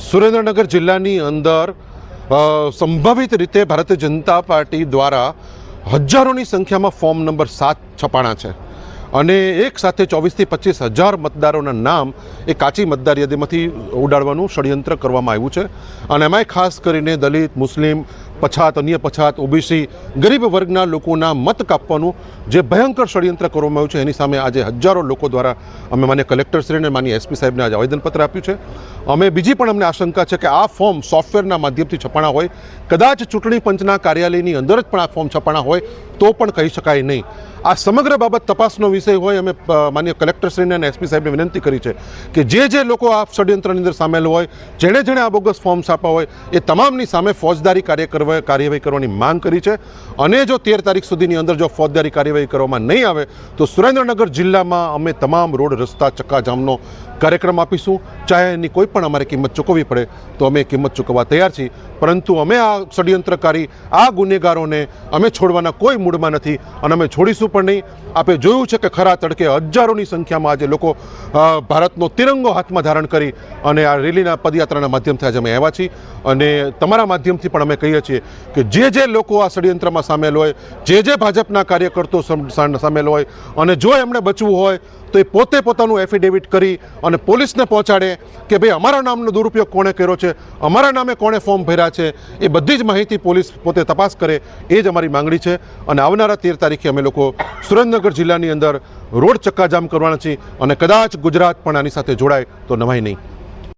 સુરેન્દ્રનગર જિલ્લાની અંદર સંભવિત રીતે ભારતીય જનતા પાર્ટી દ્વારા હજારોની સંખ્યામાં ફોર્મ નંબર 7 છપાણા છે અને એક સાથે 24 થી 25 હજાર મતદારોના નામ એ કાચી મતદાર યાદીમાંથી ઉડાડવાનું ષડયંત્ર કરવામાં આવ્યું છે અને એમાંય ખાસ કરીને દલિત, મુસ્લિમ, પછાત, અન્ય પછાત, ઓબીસી, ગરીબ વર્ગના લોકોના મત કાપવાનું જે ભયંકર ષડયંત્ર કરવામાં આવ્યું છે એની સામે આજે હજારો લોકો દ્વારા અમે માન્ય કલેક્ટરશ્રીને, માન્ય એસપી સાહેબને આજે આવેદનપત્ર આપ્યું છે. અમે બીજી પણ અમને આશંકા છે કે આ ફોર્મ સોફ્ટવેરના માધ્યમથી છપાણા હોય, કદાચ ચૂંટણી પંચના કાર્યાલયની અંદર જ પણ આ ફોર્મ છપાણા હોય તો પણ કહી શકાય નહીં. આ સમગ્ર બાબત તપાસનો વિષય હોય. અમે માન્ય કલેક્ટરશ્રીને અને એસપી સાહેબને વિનંતી કરી છે કે જે લોકો આ ષડયંત્રની અંદર સામેલ હોય, જેણે આ બોગસ ફોર્મ છાપ્યા હોય એ તમામની સામે ફોજદારી કાર્યવાહી કરવાની માંગ કરી છે અને જો 13 તારીખ સુધીની અંદર જો ફોજદારી કાર્યવાહી કરવામાં નહીં આવે તો સુરેન્દ્રનગર જિલ્લામાં અમે તમામ રોડ, રસ્તા, ચક્કાજામનો કાર્યક્રમ આપીશું. ચાહે એની કોઈ પણ અમારે કિંમત ચૂકવવી પડે તો અમે કિંમત ચૂકવવા તૈયાર છીએ, પરંતુ અમે આ ષડયંત્રકારી આ ગુનેગારોને અમે છોડવાના કોઈ મૂડમાં નથી અને અમે છોડીશું પણ નહીં. આપણે જોયું છે કે ખરા તડકે હજારોની સંખ્યામાં આજે લોકો ભારતનો તિરંગો હાથમાં ધારણ કરી અને આ રેલીના પદયાત્રાના માધ્યમથી આજે અમે આવ્યા છીએ અને તમારા માધ્યમથી પણ અમે કહીએ છીએ કે જે લોકો આ ષડયંત્રમાં સામેલ હોય, જે ભાજપના કાર્યકર્તાઓ સામેલ હોય અને જો એમણે બચવું હોય તો એ પોતાનું એફિડેવિટ કરી અને પોલીસને પહોંચાડે કે ભાઈ અમારા નામનો દુરુપયોગ કોણે કર્યો છે, અમારા નામે કોણે ફોર્મ ભર્યા છે, એ બધી જ માહિતી પોલીસ પોતે તપાસ કરે, એ જ અમારી માંગણી છે. અને આવનારા 13 તારીખે અમે લોકો સુરેન્દ્રનગર જિલ્લાની અંદર રોડ ચક્કાજામ કરવાના છીએ અને કદાચ ગુજરાત પણ આની સાથે જોડાય તો નવાય નહીં.